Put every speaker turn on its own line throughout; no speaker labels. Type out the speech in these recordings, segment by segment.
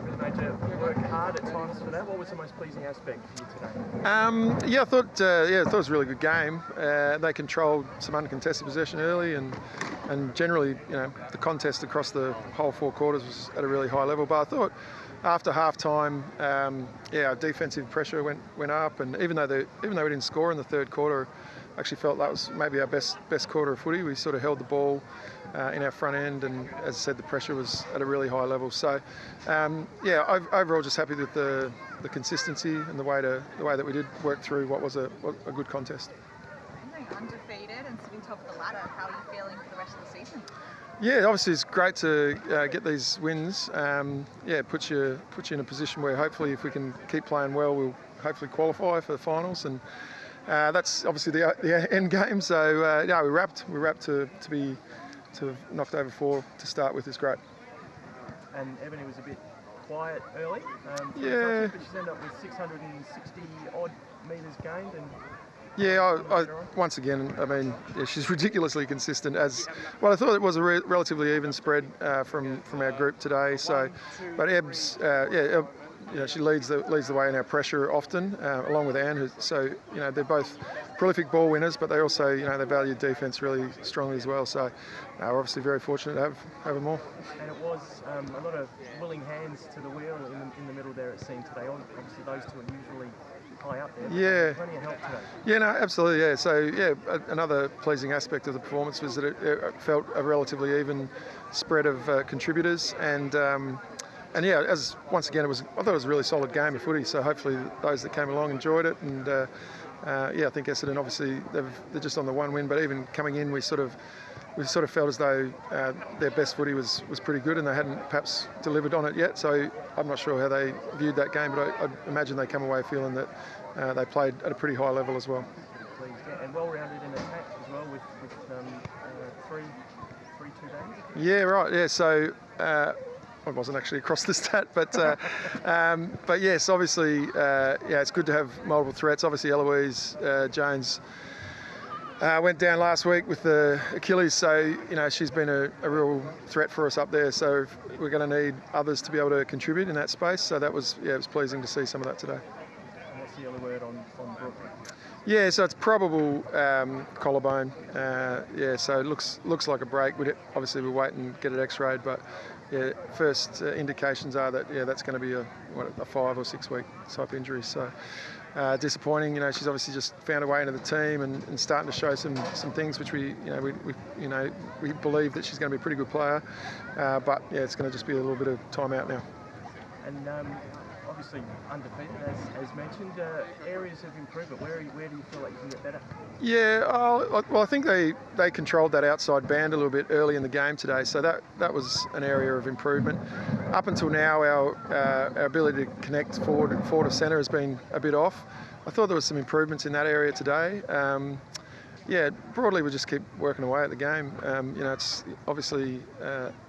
Really made you work hard at times for that. What was the most pleasing aspect for you today?
I thought it was a really good game. They controlled some uncontested possession early, and generally, the contest across the whole 4 quarters was at a really high level. But I thought after half time, our defensive pressure went up, and even though we didn't score in the 3rd quarter, I actually felt that was maybe our best quarter of footy. We sort of held the ball in our front end, and as I said, the pressure was at a really high level. So, overall, just happy with the consistency and the way that we did work through what was a good contest.
Going undefeated and sitting top of the ladder, how are you feeling for the rest of the season?
Yeah, obviously it's great to get these wins. Puts you in a position where hopefully, if we can keep playing well, we'll hopefully qualify for the finals, and that's obviously the end game. So we're wrapped to have knocked over 4 to start with is great.
And Ebony was a bit quiet early.
But
she's ended up with 660 odd metres gained. And
I once again, she's ridiculously consistent. I thought it was a relatively even spread from our group today. So, but Ebbs, she leads the way in our pressure often, along with Anne. So they're both prolific ball winners, but they also they value defence really strongly as well. So we're obviously very fortunate to have them all.
And it was a lot of willing hands to the wheel in the middle there, it seemed today. Obviously those two are usually high up there.
Yeah.
Plenty of help today.
Yeah, no, absolutely. Yeah. So another pleasing aspect of the performance was that it felt a relatively even spread of contributors, and as once again, I thought it was a really solid game of footy. So hopefully those that came along enjoyed it, and I think Essendon obviously they're just on the 1 win, but even coming in, we sort of felt as though their best footy was pretty good, and they hadn't perhaps delivered on it yet. So I'm not sure how they viewed that game, but I imagine they come away feeling that they played at a pretty high level as well.
And well-rounded in attack as well with 3-2 days.
Yeah, right. Yeah, so. I wasn't actually across the stat, but yes, obviously, it's good to have multiple threats. Obviously, Eloise Jones went down last week with the Achilles, so she's been a real threat for us up there. So we're going to need others to be able to contribute in that space. So that was it was pleasing to see some of that today.
And what's the other word on Brooke?
Yeah, so it's probable collarbone. So it looks like a break. Obviously we'll wait and get it X-rayed, but first indications are that that's going to be a 5 or 6 week type injury. So disappointing. She's obviously just found her way into the team and starting to show some things which we believe that she's going to be a pretty good player. But it's going to just be a little bit of time out now.
And obviously undefeated, as mentioned. Areas of improvement. Where do you feel like you can get better?
Yeah, well, I think they controlled that outside band a little bit early in the game today, so that was an area of improvement. Up until now, our ability to connect forward of centre has been a bit off. I thought there was some improvements in that area today. Broadly we just keep working away at the game. It's obviously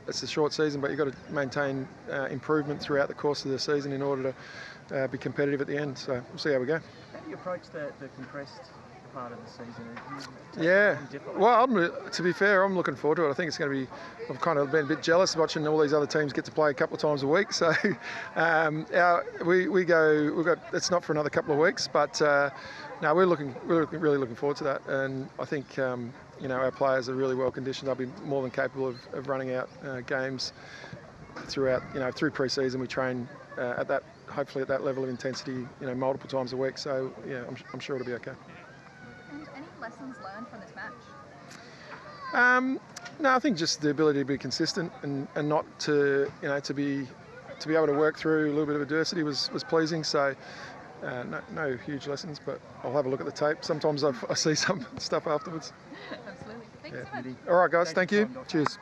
it's a short season, but you've got to maintain improvement throughout the course of the season in order to be competitive at the end. So we'll see how we go.
How do you approach the compressed part of the season?
Well, to be fair, I'm looking forward to it. I think it's going to be. I've kind of been a bit jealous watching all these other teams get to play a couple of times a week. So we go. We've got. It's not for another couple of weeks, but. No, we're really looking forward to that, and I think our players are really well conditioned. They'll be more than capable of running out games throughout. Through pre-season, we train hopefully at that level of intensity, multiple times a week. So I'm sure it'll be okay.
And any lessons learned from this match?
No, I think just the ability to be consistent and not to be able to work through a little bit of adversity was pleasing. So. No huge lessons, but I'll have a look at the tape. Sometimes I see some stuff afterwards.
Absolutely. Thank you so much.
All right, guys. Thank you. Cheers.